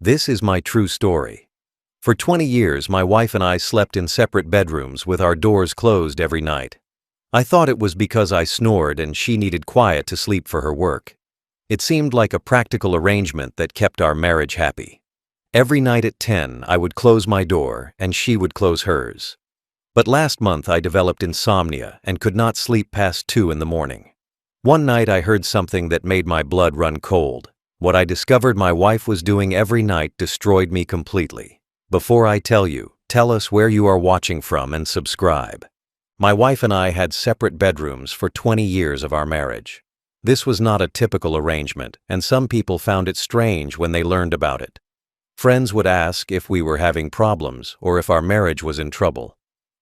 This is my true story. For 20 years, my wife and I slept in separate bedrooms with our doors closed every night. I thought it was because I snored and she needed quiet to sleep for her work. It seemed like a practical arrangement that kept our marriage happy. Every night at 10, I would close my door and she would close hers. But last month I developed insomnia and could not sleep past 2 in the morning. One night I heard something that made my blood run cold. What I discovered my wife was doing every night destroyed me completely. Before I tell you, tell us where you are watching from and subscribe. My wife and I had separate bedrooms for 20 years of our marriage. This was not a typical arrangement, and some people found it strange when they learned about it. Friends would ask if we were having problems or if our marriage was in trouble.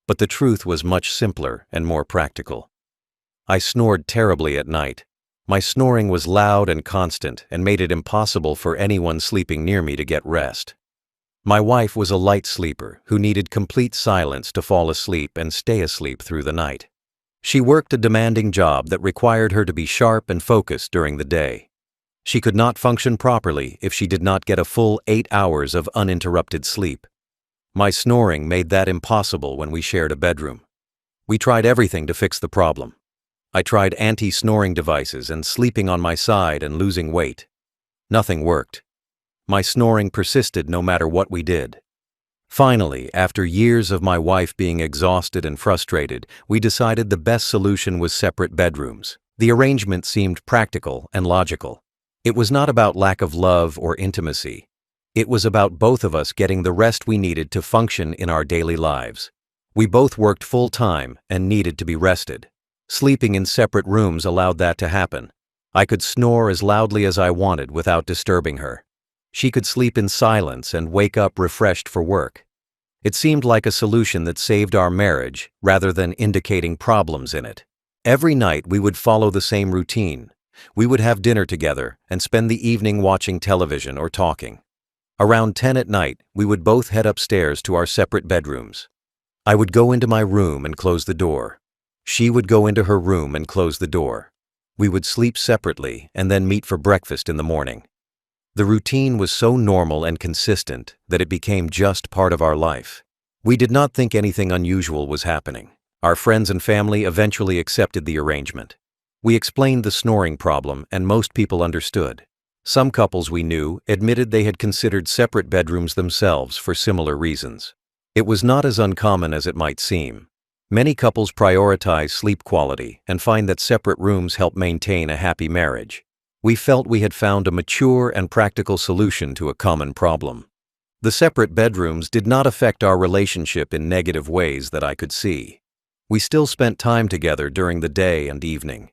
But the truth was much simpler and more practical. I snored terribly at night. My snoring was loud and constant and made it impossible for anyone sleeping near me to get rest. My wife was a light sleeper who needed complete silence to fall asleep and stay asleep through the night. She worked a demanding job that required her to be sharp and focused during the day. She could not function properly if she did not get a full 8 hours of uninterrupted sleep. My snoring made that impossible when we shared a bedroom. We tried everything to fix the problem. I tried anti-snoring devices and sleeping on my side and losing weight. Nothing worked. My snoring persisted no matter what we did. Finally, after years of my wife being exhausted and frustrated, we decided the best solution was separate bedrooms. The arrangement seemed practical and logical. It was not about lack of love or intimacy. It was about both of us getting the rest we needed to function in our daily lives. We both worked full-time and needed to be rested. Sleeping in separate rooms allowed that to happen. I could snore as loudly as I wanted without disturbing her. She could sleep in silence and wake up refreshed for work. It seemed like a solution that saved our marriage rather than indicating problems in it. Every night we would follow the same routine. We would have dinner together and spend the evening watching television or talking. Around 10 at night, we would both head upstairs to our separate bedrooms. I would go into my room and close the door. She would go into her room and close the door. We would sleep separately and then meet for breakfast in the morning. The routine was so normal and consistent that it became just part of our life. We did not think anything unusual was happening. Our friends and family eventually accepted the arrangement. We explained the snoring problem and most people understood. Some couples we knew admitted they had considered separate bedrooms themselves for similar reasons. It was not as uncommon as it might seem. Many couples prioritize sleep quality and find that separate rooms help maintain a happy marriage. We felt we had found a mature and practical solution to a common problem. The separate bedrooms did not affect our relationship in negative ways that I could see. We still spent time together during the day and evening.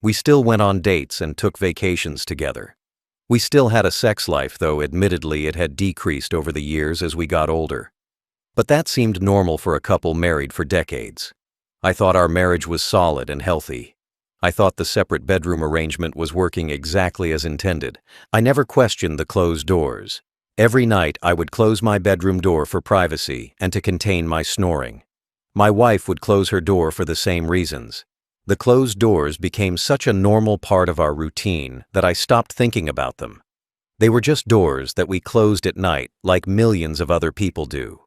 We still went on dates and took vacations together. We still had a sex life, though admittedly it had decreased over the years as we got older. But that seemed normal for a couple married for decades. I thought our marriage was solid and healthy. I thought the separate bedroom arrangement was working exactly as intended. I never questioned the closed doors. Every night I would close my bedroom door for privacy and to contain my snoring. My wife would close her door for the same reasons. The closed doors became such a normal part of our routine that I stopped thinking about them. They were just doors that we closed at night like millions of other people do.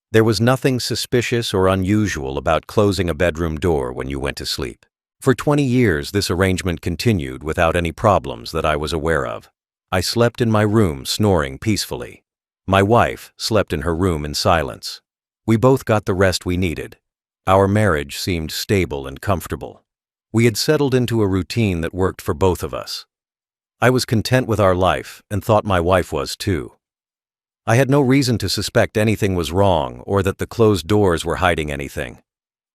There was nothing suspicious or unusual about closing a bedroom door when you went to sleep. For 20 years, this arrangement continued without any problems that I was aware of. I slept in my room snoring peacefully. My wife slept in her room in silence. We both got the rest we needed. Our marriage seemed stable and comfortable. We had settled into a routine that worked for both of us. I was content with our life and thought my wife was too. I had no reason to suspect anything was wrong or that the closed doors were hiding anything.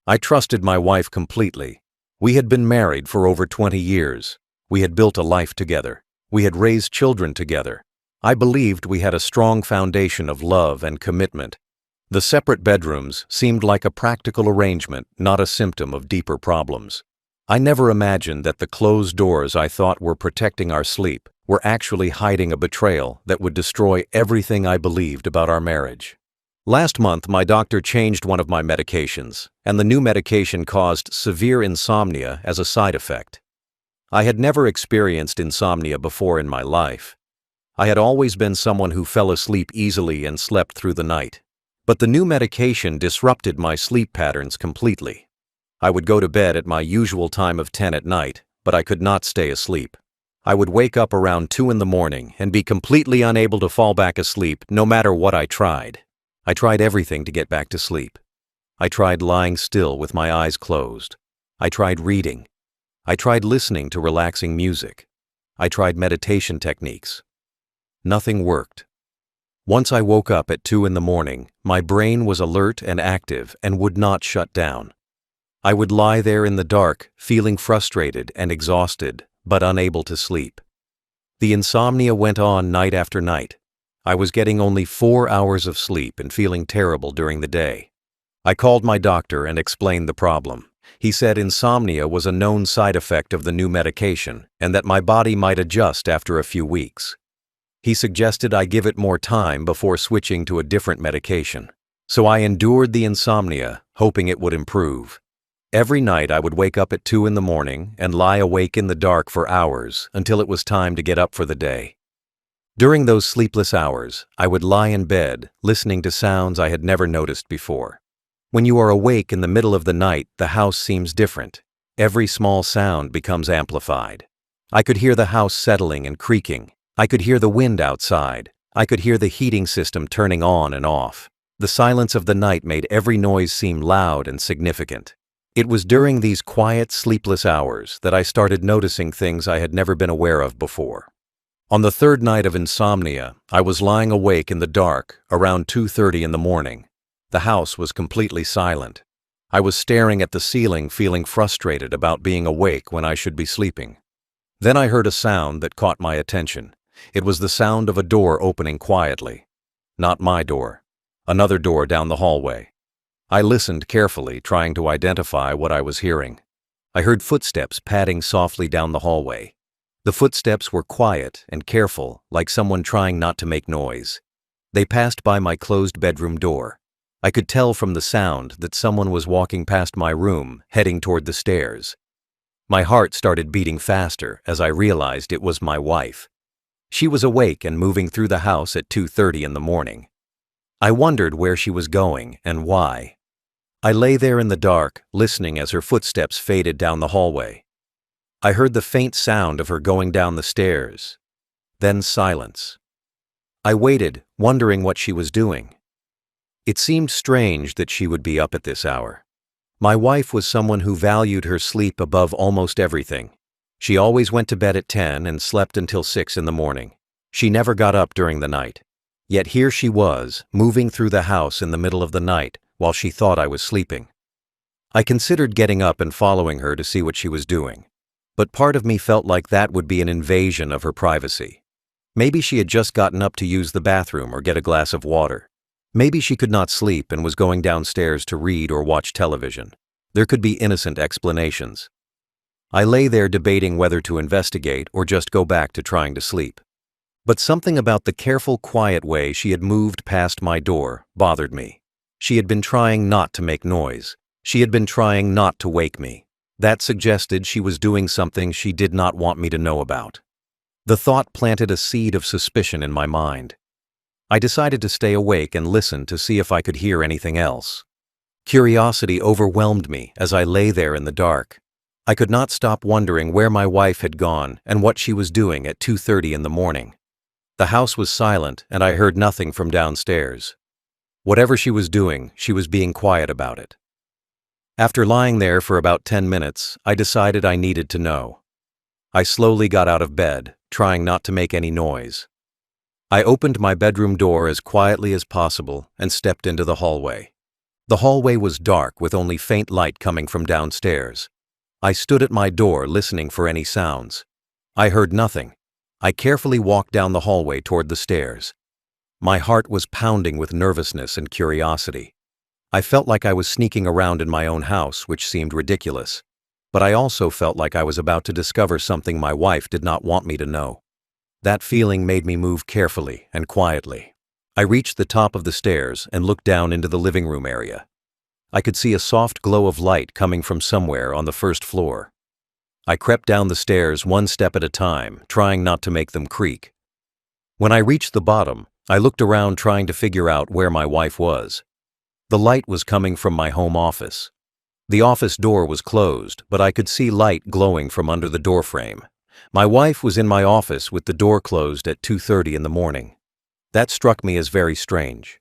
I trusted my wife completely. We had been married for over 20 years. We had built a life together. We had raised children together. I believed we had a strong foundation of love and commitment. The separate bedrooms seemed like a practical arrangement, not a symptom of deeper problems. I never imagined that the closed doors I thought were protecting our sleep were actually hiding a betrayal that would destroy everything I believed about our marriage. Last month, my doctor changed one of my medications, and the new medication caused severe insomnia as a side effect. I had never experienced insomnia before in my life. I had always been someone who fell asleep easily and slept through the night. But the new medication disrupted my sleep patterns completely. I would go to bed at my usual time of 10 at night, but I could not stay asleep. I would wake up around 2 in the morning and be completely unable to fall back asleep no matter what I tried. I tried everything to get back to sleep. I tried lying still with my eyes closed. I tried reading. I tried listening to relaxing music. I tried meditation techniques. Nothing worked. Once I woke up at 2 in the morning, my brain was alert and active and would not shut down. I would lie there in the dark, feeling frustrated and exhausted, but unable to sleep. The insomnia went on night after night. I was getting only 4 hours of sleep and feeling terrible during the day. I called my doctor and explained the problem. He said insomnia was a known side effect of the new medication and that my body might adjust after a few weeks. He suggested I give it more time before switching to a different medication. So I endured the insomnia, hoping it would improve. Every night I would wake up at 2 in the morning and lie awake in the dark for hours until it was time to get up for the day. During those sleepless hours, I would lie in bed, listening to sounds I had never noticed before. When you are awake in the middle of the night, the house seems different. Every small sound becomes amplified. I could hear the house settling and creaking. I could hear the wind outside. I could hear the heating system turning on and off. The silence of the night made every noise seem loud and significant. It was during these quiet, sleepless hours that I started noticing things I had never been aware of before. On the third night of insomnia, I was lying awake in the dark around 2:30 in the morning. The house was completely silent. I was staring at the ceiling, feeling frustrated about being awake when I should be sleeping. Then I heard a sound that caught my attention. It was the sound of a door opening quietly. Not my door. Another door down the hallway. I listened carefully, trying to identify what I was hearing. I heard footsteps padding softly down the hallway. The footsteps were quiet and careful, like someone trying not to make noise. They passed by my closed bedroom door. I could tell from the sound that someone was walking past my room, heading toward the stairs. My heart started beating faster as I realized it was my wife. She was awake and moving through the house at 2:30 in the morning. I wondered where she was going and why. I lay there in the dark, listening as her footsteps faded down the hallway. I heard the faint sound of her going down the stairs. Then silence. I waited, wondering what she was doing. It seemed strange that she would be up at this hour. My wife was someone who valued her sleep above almost everything. She always went to bed at 10 and slept until 6 in the morning. She never got up during the night. Yet here she was, moving through the house in the middle of the night while she thought I was sleeping. I considered getting up and following her to see what she was doing. But part of me felt like that would be an invasion of her privacy. Maybe she had just gotten up to use the bathroom or get a glass of water. Maybe she could not sleep and was going downstairs to read or watch television. There could be innocent explanations. I lay there debating whether to investigate or just go back to trying to sleep. But something about the careful, quiet way she had moved past my door bothered me. She had been trying not to make noise. She had been trying not to wake me. That suggested she was doing something she did not want me to know about. The thought planted a seed of suspicion in my mind. I decided to stay awake and listen to see if I could hear anything else. Curiosity overwhelmed me as I lay there in the dark. I could not stop wondering where my wife had gone and what she was doing at 2:30 in the morning. The house was silent and I heard nothing from downstairs. Whatever she was doing, she was being quiet about it. After lying there for about 10 minutes, I decided I needed to know. I slowly got out of bed, trying not to make any noise. I opened my bedroom door as quietly as possible and stepped into the hallway. The hallway was dark with only faint light coming from downstairs. I stood at my door listening for any sounds. I heard nothing. I carefully walked down the hallway toward the stairs. My heart was pounding with nervousness and curiosity. I felt like I was sneaking around in my own house, which seemed ridiculous. But I also felt like I was about to discover something my wife did not want me to know. That feeling made me move carefully and quietly. I reached the top of the stairs and looked down into the living room area. I could see a soft glow of light coming from somewhere on the first floor. I crept down the stairs one step at a time, trying not to make them creak. When I reached the bottom, I looked around trying to figure out where my wife was. The light was coming from my home office. The office door was closed, but I could see light glowing from under the doorframe. My wife was in my office with the door closed at 2:30 in the morning. That struck me as very strange.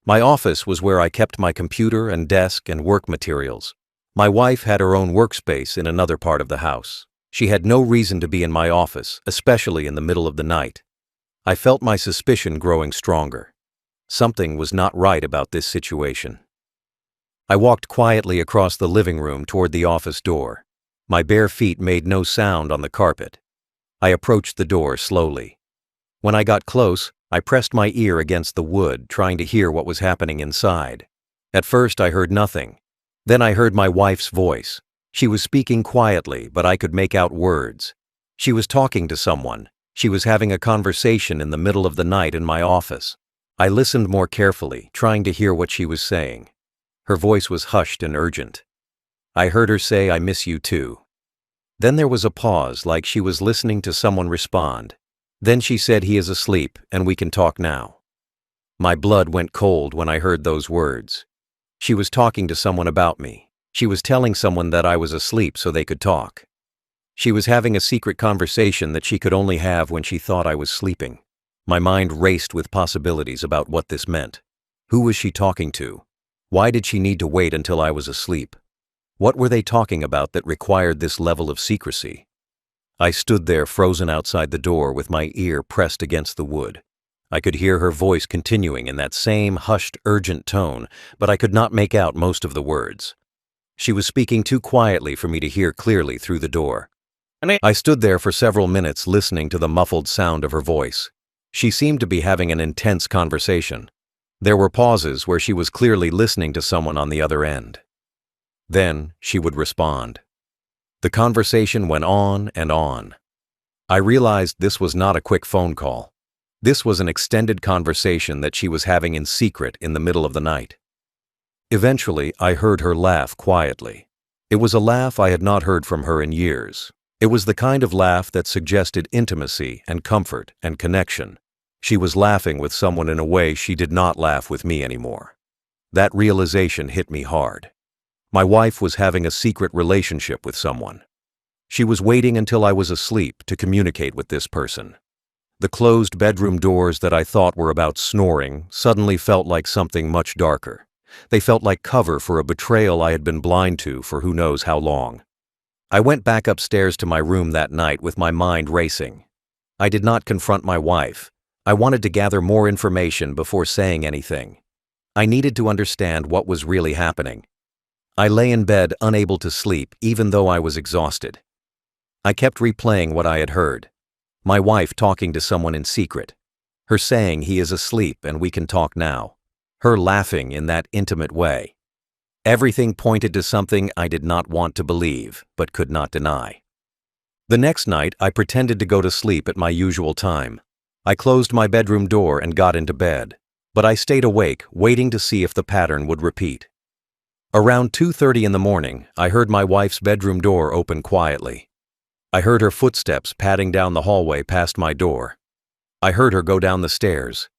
My office was where I kept my computer and desk and work materials. My wife had her own workspace in another part of the house. She had no reason to be in my office, especially in the middle of the night. I felt my suspicion growing stronger. Something was not right about this situation. I walked quietly across the living room toward the office door. My bare feet made no sound on the carpet. I approached the door slowly. When I got close, I pressed my ear against the wood, trying to hear what was happening inside. At first, I heard nothing. Then I heard my wife's voice. She was speaking quietly, but I could make out words. She was talking to someone. She was having a conversation in the middle of the night in my office. I listened more carefully, trying to hear what she was saying. Her voice was hushed and urgent. I heard her say, "I miss you too." Then there was a pause, like she was listening to someone respond. Then she said, "He is asleep, and we can talk now." My blood went cold when I heard those words. She was talking to someone about me. She was telling someone that I was asleep so they could talk. She was having a secret conversation that she could only have when she thought I was sleeping. My mind raced with possibilities about what this meant. Who was she talking to? Why did she need to wait until I was asleep? What were they talking about that required this level of secrecy? I stood there frozen outside the door with my ear pressed against the wood. I could hear her voice continuing in that same hushed, urgent tone, but I could not make out most of the words. She was speaking too quietly for me to hear clearly through the door. I stood there for several minutes listening to the muffled sound of her voice. She seemed to be having an intense conversation. There were pauses where she was clearly listening to someone on the other end. Then she would respond. The conversation went on and on. I realized this was not a quick phone call. This was an extended conversation that she was having in secret in the middle of the night. Eventually, I heard her laugh quietly. It was a laugh I had not heard from her in years. It was the kind of laugh that suggested intimacy and comfort and connection. She was laughing with someone in a way she did not laugh with me anymore. That realization hit me hard. My wife was having a secret relationship with someone. She was waiting until I was asleep to communicate with this person. The closed bedroom doors that I thought were about snoring suddenly felt like something much darker. They felt like cover for a betrayal I had been blind to for who knows how long. I went back upstairs to my room that night with my mind racing. I did not confront my wife. I wanted to gather more information before saying anything. I needed to understand what was really happening. I lay in bed unable to sleep even though I was exhausted. I kept replaying what I had heard. My wife talking to someone in secret. Her saying he is asleep and we can talk now. Her laughing in that intimate way. Everything pointed to something I did not want to believe, but could not deny. The next night, I pretended to go to sleep at my usual time. I closed my bedroom door and got into bed, but I stayed awake, waiting to see if the pattern would repeat. Around 2:30 in the morning, I heard my wife's bedroom door open quietly. I heard her footsteps padding down the hallway past my door. I heard her go down the stairs.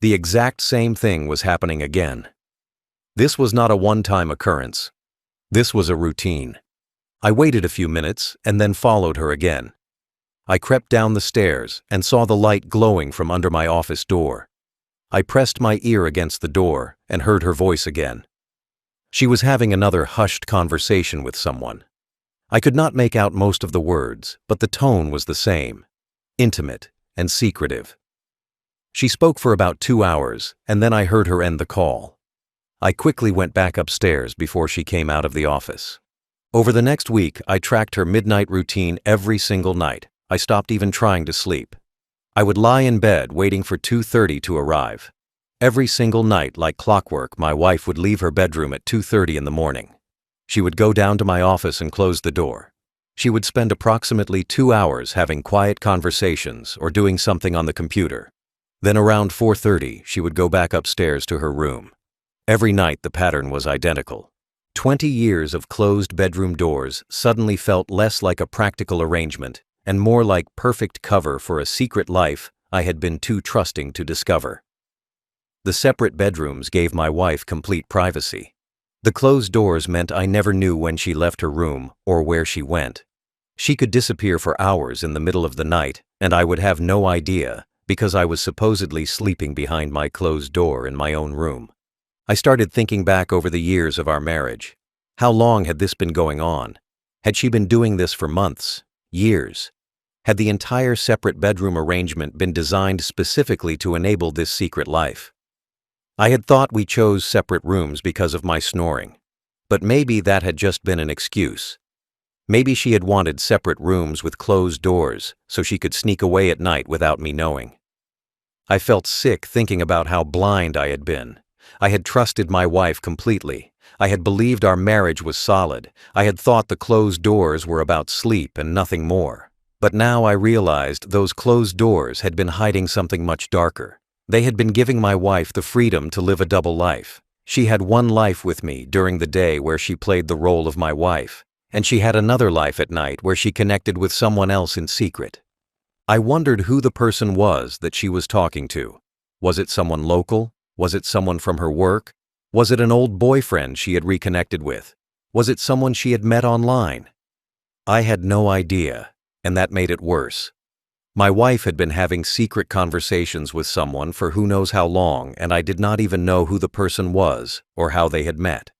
The exact same thing was happening again. This was not a one-time occurrence. This was a routine. I waited a few minutes and then followed her again. I crept down the stairs and saw the light glowing from under my office door. I pressed my ear against the door and heard her voice again. She was having another hushed conversation with someone. I could not make out most of the words, but the tone was the same, intimate and secretive. She spoke for about 2 hours, and then I heard her end the call. I quickly went back upstairs before she came out of the office. Over the next week, I tracked her midnight routine every single night. I stopped even trying to sleep. I would lie in bed waiting for 2:30 to arrive. Every single night, like clockwork, my wife would leave her bedroom at 2:30 in the morning. She would go down to my office and close the door. She would spend approximately 2 hours having quiet conversations or doing something on the computer. Then around 4:30, she would go back upstairs to her room. Every night the pattern was identical. 20 years of closed bedroom doors suddenly felt less like a practical arrangement and more like perfect cover for a secret life I had been too trusting to discover. The separate bedrooms gave my wife complete privacy. The closed doors meant I never knew when she left her room or where she went. She could disappear for hours in the middle of the night, and I would have no idea because I was supposedly sleeping behind my closed door in my own room. I started thinking back over the years of our marriage. How long had this been going on? Had she been doing this for months, years? Had the entire separate bedroom arrangement been designed specifically to enable this secret life? I had thought we chose separate rooms because of my snoring, but maybe that had just been an excuse. Maybe she had wanted separate rooms with closed doors so she could sneak away at night without me knowing. I felt sick thinking about how blind I had been. I had trusted my wife completely. I had believed our marriage was solid. I had thought the closed doors were about sleep and nothing more. But now I realized those closed doors had been hiding something much darker. They had been giving my wife the freedom to live a double life. She had one life with me during the day where she played the role of my wife, and she had another life at night where she connected with someone else in secret. I wondered who the person was that she was talking to. Was it someone local? Was it someone from her work? Was it an old boyfriend she had reconnected with? Was it someone she had met online? I had no idea, and that made it worse. My wife had been having secret conversations with someone for who knows how long, and I did not even know who the person was or how they had met.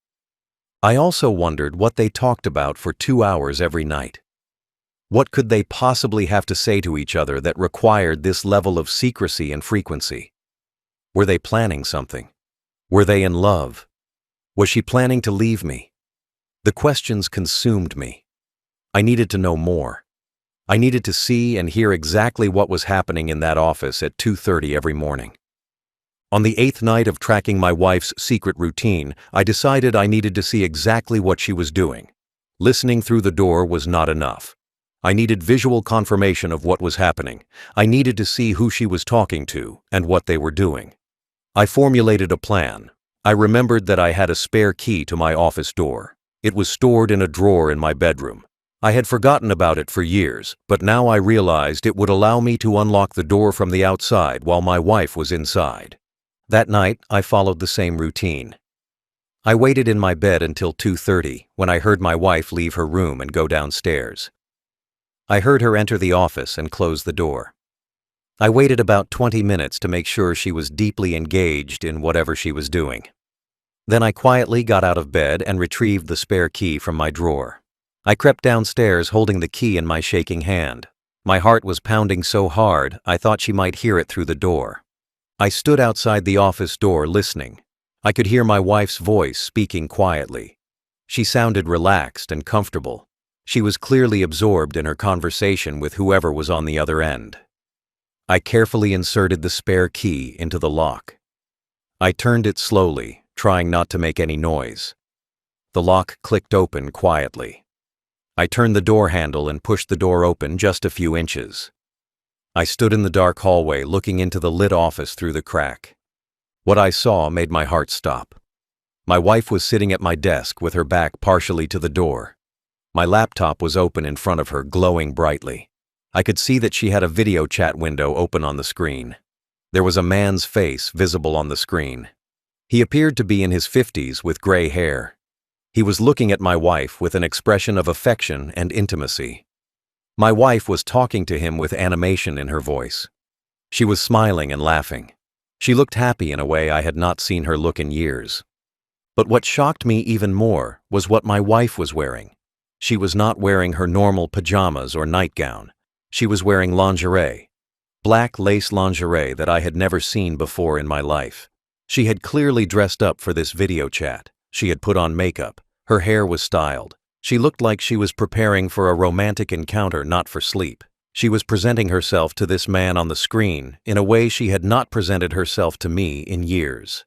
I also wondered what they talked about for 2 hours every night. What could they possibly have to say to each other that required this level of secrecy and frequency? Were they planning something? Were they in love? Was she planning to leave me? The questions consumed me. I needed to know more. I needed to see and hear exactly what was happening in that office at 2:30 every morning. On the 8th night of tracking my wife's secret routine, I decided I needed to see exactly what she was doing. Listening through the door was not enough. I needed visual confirmation of what was happening. I needed to see who she was talking to and what they were doing. I formulated a plan. I remembered that I had a spare key to my office door. It was stored in a drawer in my bedroom. I had forgotten about it for years, but now I realized it would allow me to unlock the door from the outside while my wife was inside. That night, I followed the same routine. I waited in my bed until 2:30 when I heard my wife leave her room and go downstairs. I heard her enter the office and close the door. I waited about 20 minutes to make sure she was deeply engaged in whatever she was doing. Then I quietly got out of bed and retrieved the spare key from my drawer. I crept downstairs holding the key in my shaking hand. My heart was pounding so hard I thought she might hear it through the door. I stood outside the office door listening. I could hear my wife's voice speaking quietly. She sounded relaxed and comfortable. She was clearly absorbed in her conversation with whoever was on the other end. I carefully inserted the spare key into the lock. I turned it slowly, trying not to make any noise. The lock clicked open quietly. I turned the door handle and pushed the door open just a few inches. I stood in the dark hallway looking into the lit office through the crack. What I saw made my heart stop. My wife was sitting at my desk with her back partially to the door. My laptop was open in front of her, glowing brightly. I could see that she had a video chat window open on the screen. There was a man's face visible on the screen. He appeared to be in his 50s with gray hair. He was looking at my wife with an expression of affection and intimacy. My wife was talking to him with animation in her voice. She was smiling and laughing. She looked happy in a way I had not seen her look in years. But what shocked me even more was what my wife was wearing. She was not wearing her normal pajamas or nightgown. She was wearing lingerie, black lace lingerie that I had never seen before in my life. She had clearly dressed up for this video chat. She had put on makeup. Her hair was styled. She looked like she was preparing for a romantic encounter, not for sleep. She was presenting herself to this man on the screen in a way she had not presented herself to me in years.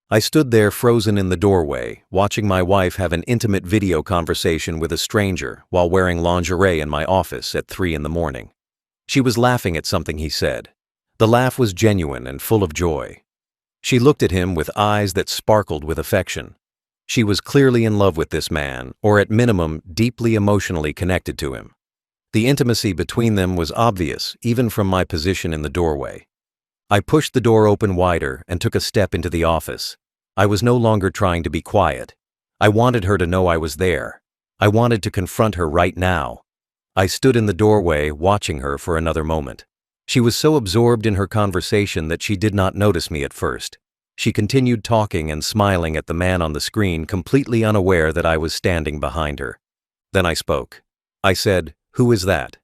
I stood there frozen in the doorway, watching my wife have an intimate video conversation with a stranger while wearing lingerie in my office at 3 in the morning. She was laughing at something he said. The laugh was genuine and full of joy. She looked at him with eyes that sparkled with affection. She was clearly in love with this man, or at minimum, deeply emotionally connected to him. The intimacy between them was obvious, even from my position in the doorway. I pushed the door open wider and took a step into the office. I was no longer trying to be quiet. I wanted her to know I was there. I wanted to confront her right now. I stood in the doorway, watching her for another moment. She was so absorbed in her conversation that she did not notice me at first. She continued talking and smiling at the man on the screen, completely unaware that I was standing behind her. Then I spoke. I said, "Who is that?"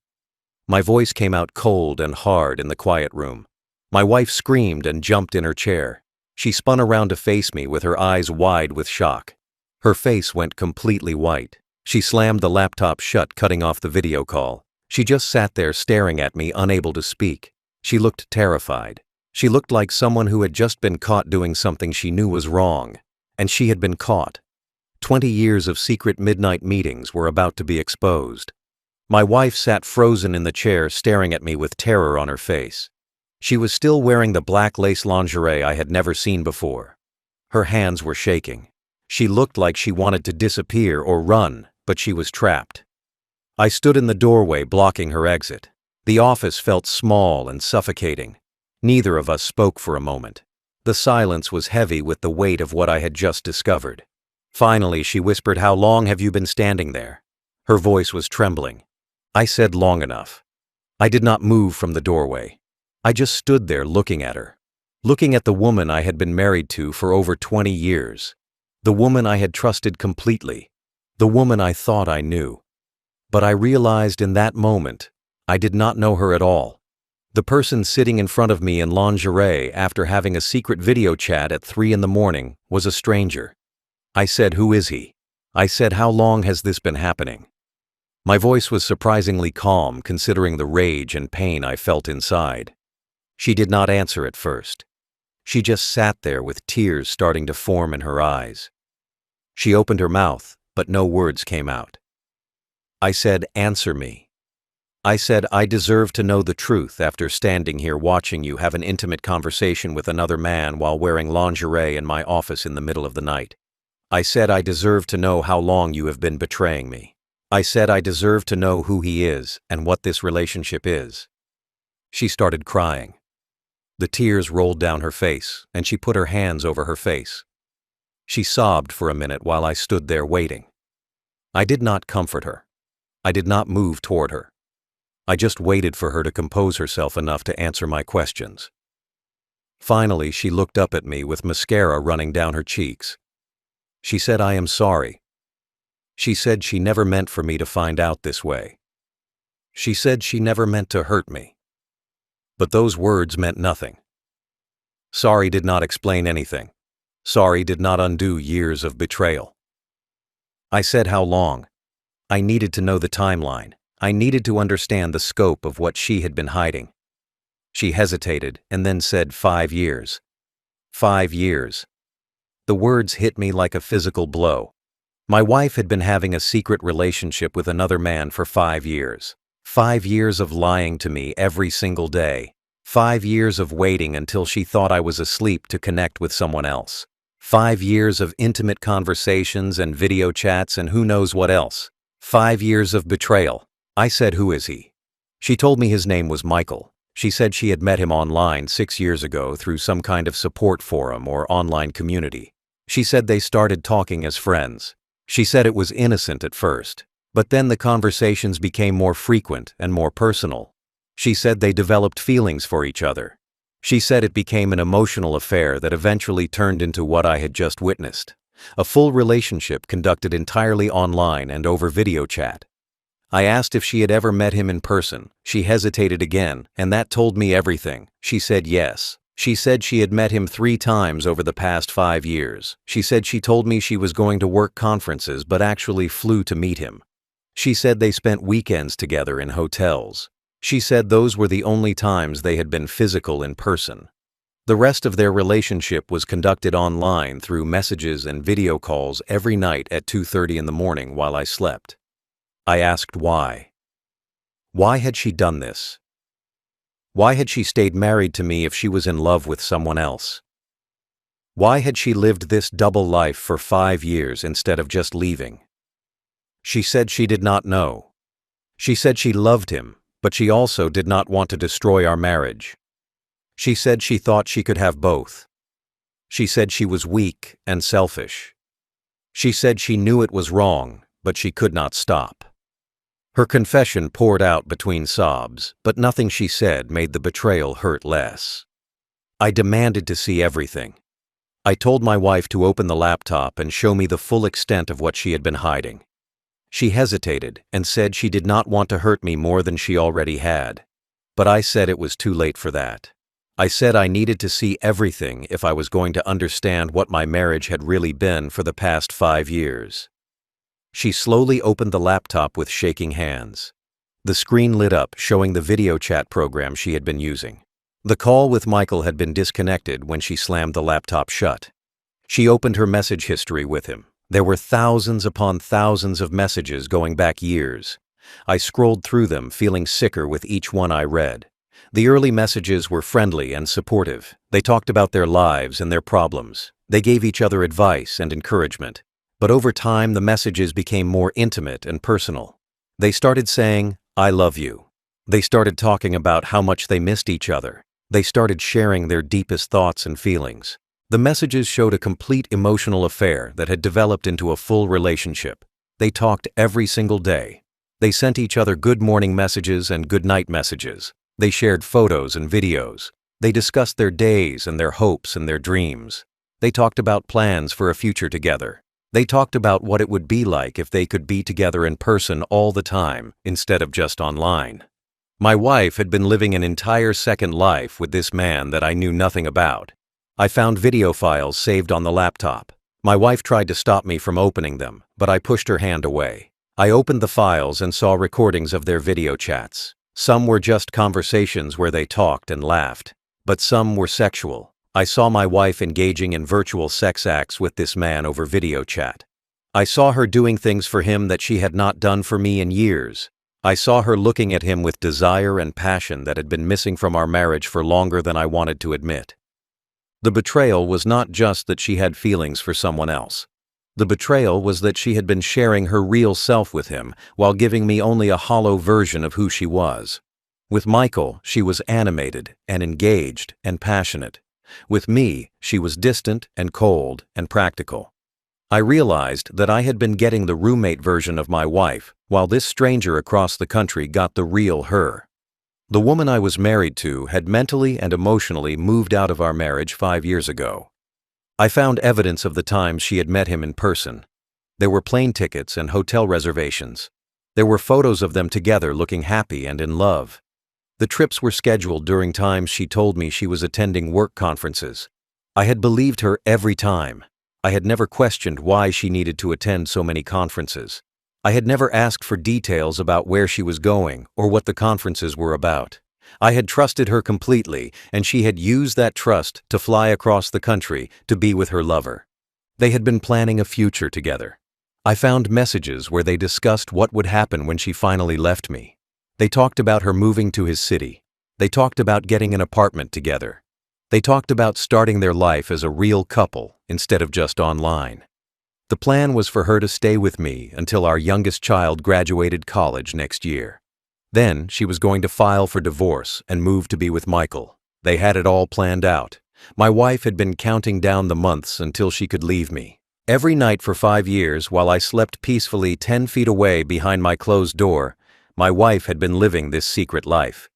My voice came out cold and hard in the quiet room. My wife screamed and jumped in her chair. She spun around to face me with her eyes wide with shock. Her face went completely white. She slammed the laptop shut, cutting off the video call. She just sat there staring at me, unable to speak. She looked terrified. She looked like someone who had just been caught doing something she knew was wrong. And she had been caught. 20 years of secret midnight meetings were about to be exposed. My wife sat frozen in the chair, staring at me with terror on her face. She was still wearing the black lace lingerie I had never seen before. Her hands were shaking. She looked like she wanted to disappear or run, but she was trapped. I stood in the doorway, blocking her exit. The office felt small and suffocating. Neither of us spoke for a moment. The silence was heavy with the weight of what I had just discovered. Finally, she whispered, "How long have you been standing there?" Her voice was trembling. I said, "Long enough." I did not move from the doorway. I just stood there looking at her. Looking at the woman I had been married to for over 20 years. The woman I had trusted completely. The woman I thought I knew. But I realized in that moment, I did not know her at all. The person sitting in front of me in lingerie after having a secret video chat at 3 a.m. was a stranger. I said, "Who is he?" I said, "How long has this been happening?" My voice was surprisingly calm considering the rage and pain I felt inside. She did not answer at first. She just sat there with tears starting to form in her eyes. She opened her mouth, but no words came out. I said, "Answer me." I said, "I deserve to know the truth after standing here watching you have an intimate conversation with another man while wearing lingerie in my office in the middle of the night. I said, I deserve to know how long you have been betraying me. I said, I deserve to know who he is and what this relationship is." She started crying. The tears rolled down her face, and she put her hands over her face. She sobbed for a minute while I stood there waiting. I did not comfort her. I did not move toward her. I just waited for her to compose herself enough to answer my questions. Finally, she looked up at me with mascara running down her cheeks. She said, "I am sorry." She said she never meant for me to find out this way. She said she never meant to hurt me. But those words meant nothing. Sorry did not explain anything. Sorry did not undo years of betrayal. I said, "How long?" I needed to know the timeline. I needed to understand the scope of what she had been hiding. She hesitated and then said, 5 years. 5 years. The words hit me like a physical blow. My wife had been having a secret relationship with another man for 5 years. 5 years of lying to me every single day. 5 years of waiting until she thought I was asleep to connect with someone else. 5 years of intimate conversations and video chats and who knows what else. 5 years of betrayal. I said, "Who is he?" She told me his name was Michael. She said she had met him online 6 years ago through some kind of support forum or online community. She said they started talking as friends. She said it was innocent at first, but then the conversations became more frequent and more personal. She said they developed feelings for each other. She said it became an emotional affair that eventually turned into what I had just witnessed. A full relationship conducted entirely online and over video chat. I asked if she had ever met him in person. She hesitated again, and that told me everything. She said yes. She said she had met him 3 times over the past 5 years. She said she told me she was going to work conferences but actually flew to meet him. She said they spent weekends together in hotels. She said those were the only times they had been physical in person. The rest of their relationship was conducted online through messages and video calls every night at 2:30 in the morning while I slept. I asked why. Why had she done this? Why had she stayed married to me if she was in love with someone else? Why had she lived this double life for 5 years instead of just leaving? She said she did not know. She said she loved him, but she also did not want to destroy our marriage. She said she thought she could have both. She said she was weak and selfish. She said she knew it was wrong, but she could not stop. Her confession poured out between sobs, but nothing she said made the betrayal hurt less. I demanded to see everything. I told my wife to open the laptop and show me the full extent of what she had been hiding. She hesitated and said she did not want to hurt me more than she already had. But I said it was too late for that. I said I needed to see everything if I was going to understand what my marriage had really been for the past 5 years. She slowly opened the laptop with shaking hands. The screen lit up, showing the video chat program she had been using. The call with Michael had been disconnected when she slammed the laptop shut. She opened her message history with him. There were thousands upon thousands of messages going back years. I scrolled through them, feeling sicker with each one I read. The early messages were friendly and supportive. They talked about their lives and their problems. They gave each other advice and encouragement. But over time, the messages became more intimate and personal. They started saying, "I love you." They started talking about how much they missed each other. They started sharing their deepest thoughts and feelings. The messages showed a complete emotional affair that had developed into a full relationship. They talked every single day. They sent each other good morning messages and good night messages. They shared photos and videos. They discussed their days and their hopes and their dreams. They talked about plans for a future together. They talked about what it would be like if they could be together in person all the time instead of just online. My wife had been living an entire second life with this man that I knew nothing about. I found video files saved on the laptop. My wife tried to stop me from opening them, but I pushed her hand away. I opened the files and saw recordings of their video chats. Some were just conversations where they talked and laughed, but some were sexual. I saw my wife engaging in virtual sex acts with this man over video chat. I saw her doing things for him that she had not done for me in years. I saw her looking at him with desire and passion that had been missing from our marriage for longer than I wanted to admit. The betrayal was not just that she had feelings for someone else. The betrayal was that she had been sharing her real self with him while giving me only a hollow version of who she was. With Michael, she was animated and engaged and passionate. With me, she was distant and cold and practical. I realized that I had been getting the roommate version of my wife, while this stranger across the country got the real her. The woman I was married to had mentally and emotionally moved out of our marriage 5 years ago. I found evidence of the times she had met him in person. There were plane tickets and hotel reservations. There were photos of them together looking happy and in love. The trips were scheduled during times she told me she was attending work conferences. I had believed her every time. I had never questioned why she needed to attend so many conferences. I had never asked for details about where she was going or what the conferences were about. I had trusted her completely, and she had used that trust to fly across the country to be with her lover. They had been planning a future together. I found messages where they discussed what would happen when she finally left me. They talked about her moving to his city. They talked about getting an apartment together. They talked about starting their life as a real couple instead of just online. The plan was for her to stay with me until our youngest child graduated college next year. Then she was going to file for divorce and move to be with Michael. They had it all planned out. My wife had been counting down the months until she could leave me. Every night for 5 years, while I slept peacefully 10 feet away behind my closed door, my wife had been living this secret life.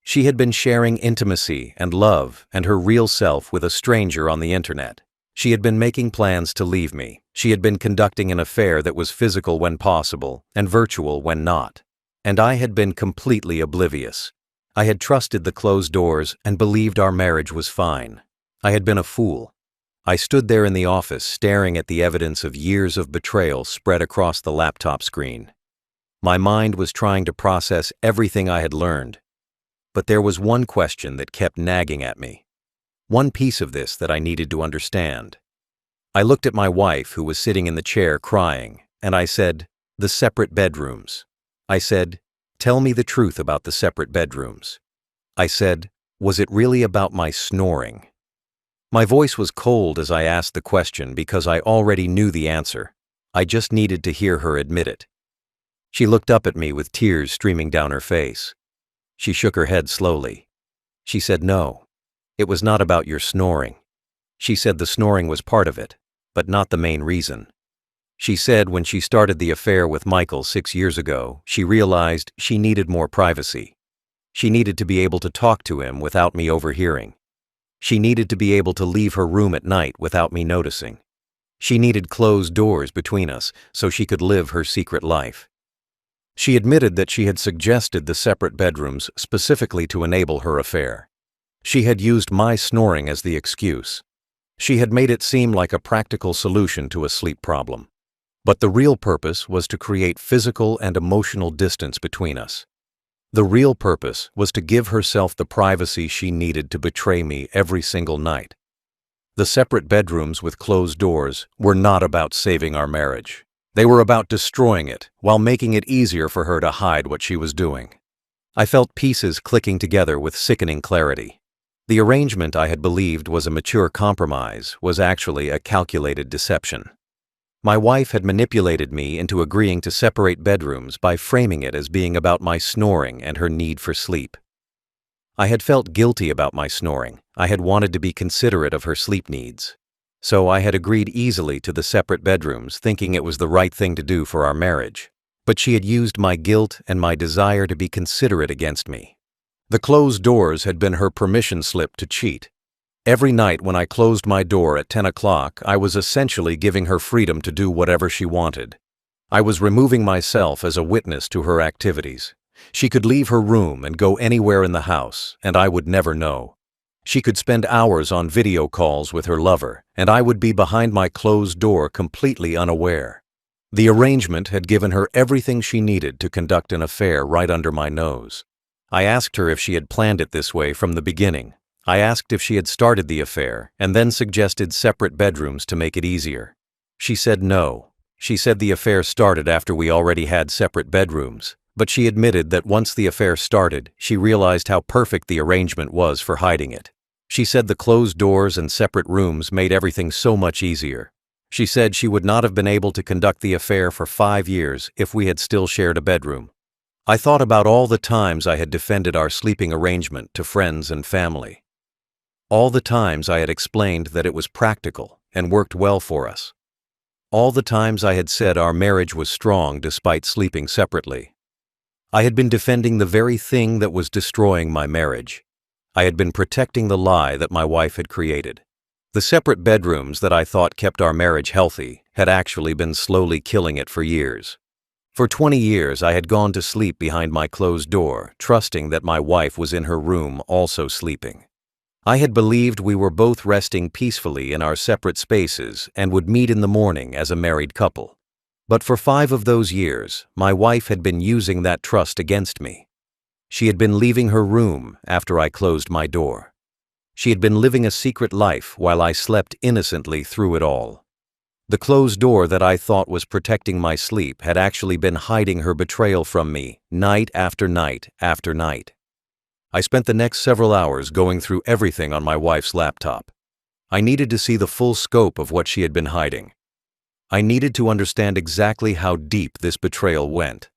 She had been sharing intimacy and love and her real self with a stranger on the internet. She had been making plans to leave me. She had been conducting an affair that was physical when possible and virtual when not. And I had been completely oblivious. I had trusted the closed doors and believed our marriage was fine. I had been a fool. I stood there in the office staring at the evidence of years of betrayal spread across the laptop screen. My mind was trying to process everything I had learned. But there was one question that kept nagging at me. One piece of this that I needed to understand. I looked at my wife, who was sitting in the chair crying, and I said, "The separate bedrooms." I said, "Tell me the truth about the separate bedrooms." I said, "Was it really about my snoring?" My voice was cold as I asked the question because I already knew the answer. I just needed to hear her admit it. She looked up at me with tears streaming down her face. She shook her head slowly. She said no. It was not about your snoring. She said the snoring was part of it, but not the main reason. She said when she started the affair with Michael 6 years ago, she realized she needed more privacy. She needed to be able to talk to him without me overhearing. She needed to be able to leave her room at night without me noticing. She needed closed doors between us so she could live her secret life. She admitted that she had suggested the separate bedrooms specifically to enable her affair. She had used my snoring as the excuse. She had made it seem like a practical solution to a sleep problem. But the real purpose was to create physical and emotional distance between us. The real purpose was to give herself the privacy she needed to betray me every single night. The separate bedrooms with closed doors were not about saving our marriage. They were about destroying it while making it easier for her to hide what she was doing. I felt pieces clicking together with sickening clarity. The arrangement I had believed was a mature compromise was actually a calculated deception. My wife had manipulated me into agreeing to separate bedrooms by framing it as being about my snoring and her need for sleep. I had felt guilty about my snoring. I had wanted to be considerate of her sleep needs. So I had agreed easily to the separate bedrooms, thinking it was the right thing to do for our marriage. But she had used my guilt and my desire to be considerate against me. The closed doors had been her permission slip to cheat. Every night when I closed my door at 10 o'clock, I was essentially giving her freedom to do whatever she wanted. I was removing myself as a witness to her activities. She could leave her room and go anywhere in the house, and I would never know. She could spend hours on video calls with her lover, and I would be behind my closed door completely unaware. The arrangement had given her everything she needed to conduct an affair right under my nose. I asked her if she had planned it this way from the beginning. I asked if she had started the affair and then suggested separate bedrooms to make it easier. She said no. She said the affair started after we already had separate bedrooms, but she admitted that once the affair started, she realized how perfect the arrangement was for hiding it. She said the closed doors and separate rooms made everything so much easier. She said she would not have been able to conduct the affair for 5 years if we had still shared a bedroom. I thought about all the times I had defended our sleeping arrangement to friends and family. All the times I had explained that it was practical and worked well for us. All the times I had said our marriage was strong despite sleeping separately. I had been defending the very thing that was destroying my marriage. I had been protecting the lie that my wife had created. The separate bedrooms that I thought kept our marriage healthy had actually been slowly killing it for years. For 20 years I had gone to sleep behind my closed door, trusting that my wife was in her room also sleeping. I had believed we were both resting peacefully in our separate spaces and would meet in the morning as a married couple. But for 5 of those years, my wife had been using that trust against me. She had been leaving her room after I closed my door. She had been living a secret life while I slept innocently through it all. The closed door that I thought was protecting my sleep had actually been hiding her betrayal from me night after night after night. I spent the next several hours going through everything on my wife's laptop. I needed to see the full scope of what she had been hiding. I needed to understand exactly how deep this betrayal went.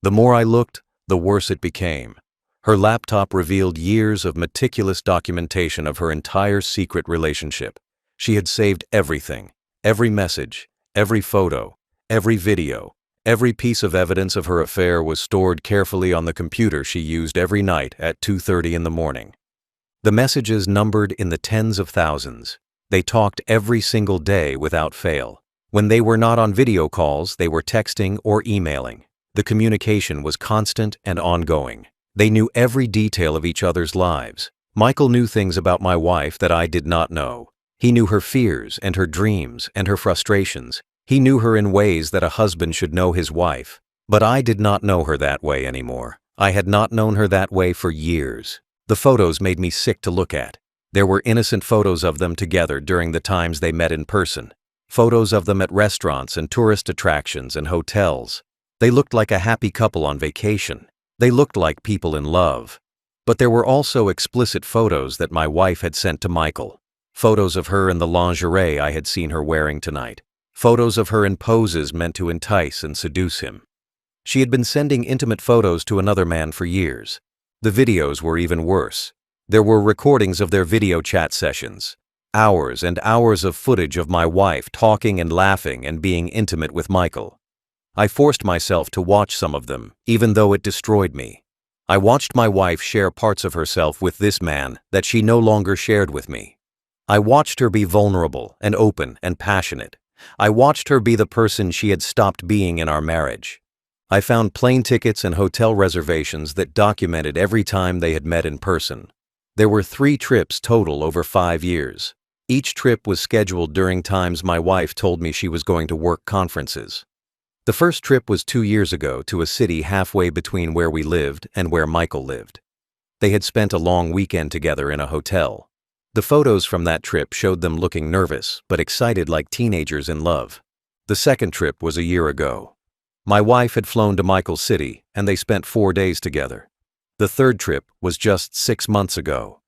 The more I looked, the worse it became. Her laptop revealed years of meticulous documentation of her entire secret relationship. She had saved everything, every message, every photo, every video. Every piece of evidence of her affair was stored carefully on the computer she used every night at 2:30 in the morning. The messages numbered in the tens of thousands. They talked every single day without fail. When they were not on video calls, they were texting or emailing. The communication was constant and ongoing. They knew every detail of each other's lives. Michael knew things about my wife that I did not know. He knew her fears and her dreams and her frustrations. He knew her in ways that a husband should know his wife. But I did not know her that way anymore. I had not known her that way for years. The photos made me sick to look at. There were innocent photos of them together during the times they met in person. Photos of them at restaurants and tourist attractions and hotels. They looked like a happy couple on vacation. They looked like people in love. But there were also explicit photos that my wife had sent to Michael. Photos of her in the lingerie I had seen her wearing tonight. Photos of her in poses meant to entice and seduce him. She had been sending intimate photos to another man for years. The videos were even worse. There were recordings of their video chat sessions. Hours and hours of footage of my wife talking and laughing and being intimate with Michael. I forced myself to watch some of them, even though it destroyed me. I watched my wife share parts of herself with this man that she no longer shared with me. I watched her be vulnerable and open and passionate. I watched her be the person she had stopped being in our marriage. I found plane tickets and hotel reservations that documented every time they had met in person. There were 3 trips total over 5 years. Each trip was scheduled during times my wife told me she was going to work conferences. The first trip was 2 years ago to a city halfway between where we lived and where Michael lived. They had spent a long weekend together in a hotel. The photos from that trip showed them looking nervous but excited like teenagers in love. The second trip was a year ago. My wife had flown to Michael's city and they spent 4 days together. The third trip was just 6 months ago.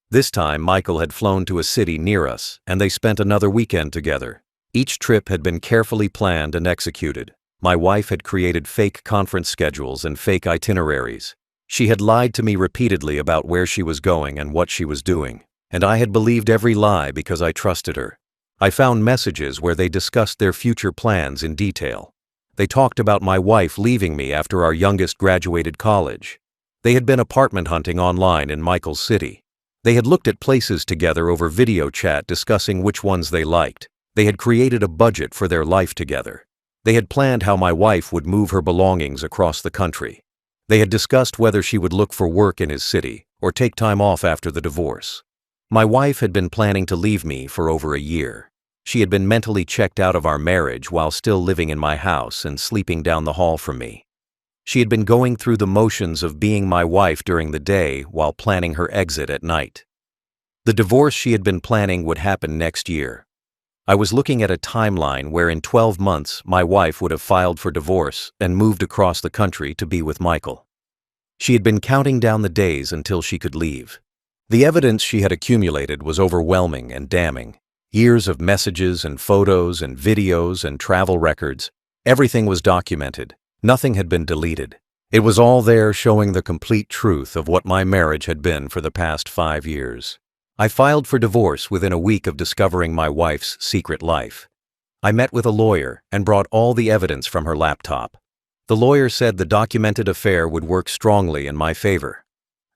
This time Michael had flown to a city near us and they spent another weekend together. Each trip had been carefully planned and executed. My wife had created fake conference schedules and fake itineraries. She had lied to me repeatedly about where she was going and what she was doing, and I had believed every lie because I trusted her. I found messages where they discussed their future plans in detail. They talked about my wife leaving me after our youngest graduated college. They had been apartment hunting online in Michael's city. They had looked at places together over video chat discussing which ones they liked. They had created a budget for their life together. They had planned how my wife would move her belongings across the country. They had discussed whether she would look for work in his city or take time off after the divorce. My wife had been planning to leave me for over a year. She had been mentally checked out of our marriage while still living in my house and sleeping down the hall from me. She had been going through the motions of being my wife during the day while planning her exit at night. The divorce she had been planning would happen next year. I was looking at a timeline where in 12 months my wife would have filed for divorce and moved across the country to be with Michael. She had been counting down the days until she could leave. The evidence she had accumulated was overwhelming and damning. Years of messages and photos and videos and travel records. Everything was documented. Nothing had been deleted. It was all there, showing the complete truth of what my marriage had been for the past 5 years. I filed for divorce within a week of discovering my wife's secret life. I met with a lawyer and brought all the evidence from her laptop. The lawyer said the documented affair would work strongly in my favor.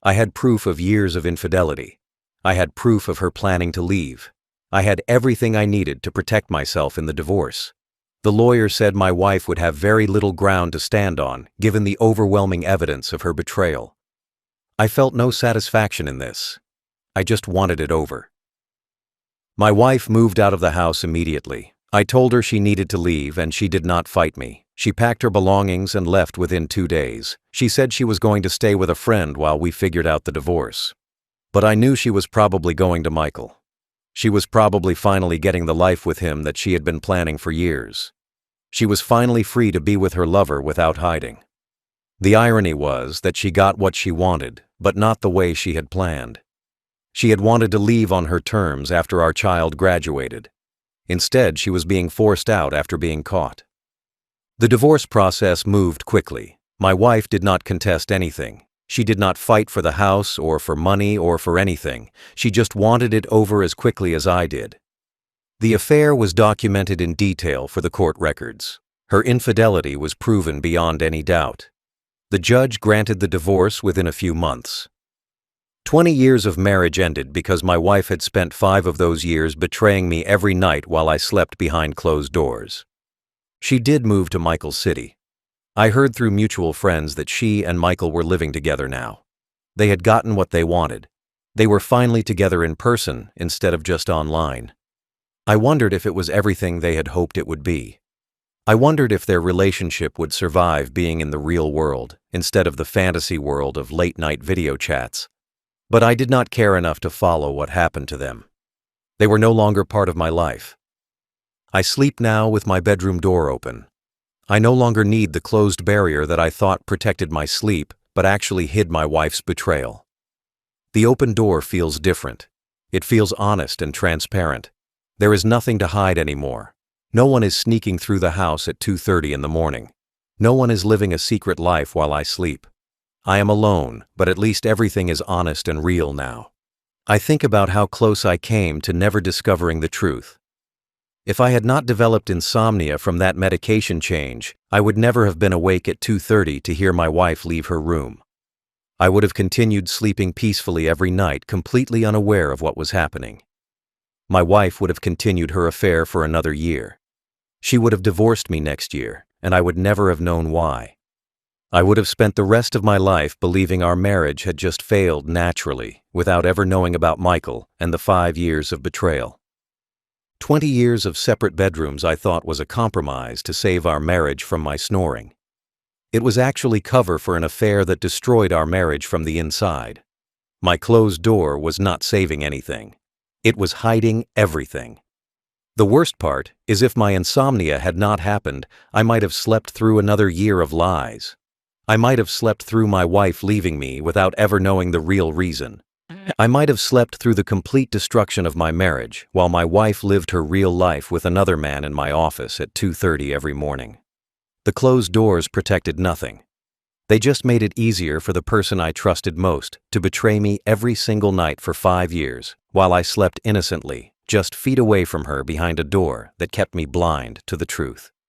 I had proof of years of infidelity. I had proof of her planning to leave. I had everything I needed to protect myself in the divorce. The lawyer said my wife would have very little ground to stand on, given the overwhelming evidence of her betrayal. I felt no satisfaction in this. I just wanted it over. My wife moved out of the house immediately. I told her she needed to leave and she did not fight me. She packed her belongings and left within 2 days. She said she was going to stay with a friend while we figured out the divorce. But I knew she was probably going to Michael. She was probably finally getting the life with him that she had been planning for years. She was finally free to be with her lover without hiding. The irony was that she got what she wanted, but not the way she had planned. She had wanted to leave on her terms after our child graduated. Instead, she was being forced out after being caught. The divorce process moved quickly. My wife did not contest anything. She did not fight for the house or for money or for anything. She just wanted it over as quickly as I did. The affair was documented in detail for the court records. Her infidelity was proven beyond any doubt. The judge granted the divorce within a few months. 20 years of marriage ended because my wife had spent 5 of those years betraying me every night while I slept behind closed doors. She did move to Michael's city. I heard through mutual friends that she and Michael were living together now. They had gotten what they wanted. They were finally together in person instead of just online. I wondered if it was everything they had hoped it would be. I wondered if their relationship would survive being in the real world instead of the fantasy world of late-night video chats. But I did not care enough to follow what happened to them. They were no longer part of my life. I sleep now with my bedroom door open. I no longer need the closed barrier that I thought protected my sleep, but actually hid my wife's betrayal. The open door feels different. It feels honest and transparent. There is nothing to hide anymore. No one is sneaking through the house at 2:30 in the morning. No one is living a secret life while I sleep. I am alone, but at least everything is honest and real now. I think about how close I came to never discovering the truth. If I had not developed insomnia from that medication change, I would never have been awake at 2:30 to hear my wife leave her room. I would have continued sleeping peacefully every night, completely unaware of what was happening. My wife would have continued her affair for another year. She would have divorced me next year, and I would never have known why. I would have spent the rest of my life believing our marriage had just failed naturally, without ever knowing about Michael and the 5 years of betrayal. 20 years of separate bedrooms I thought was a compromise to save our marriage from my snoring. It was actually cover for an affair that destroyed our marriage from the inside. My closed door was not saving anything. It was hiding everything. The worst part is if my insomnia had not happened, I might have slept through another year of lies. I might have slept through my wife leaving me without ever knowing the real reason. I might have slept through the complete destruction of my marriage while my wife lived her real life with another man in my office at 2:30 every morning. The closed doors protected nothing. They just made it easier for the person I trusted most to betray me every single night for 5 years, while I slept innocently, just feet away from her behind a door that kept me blind to the truth.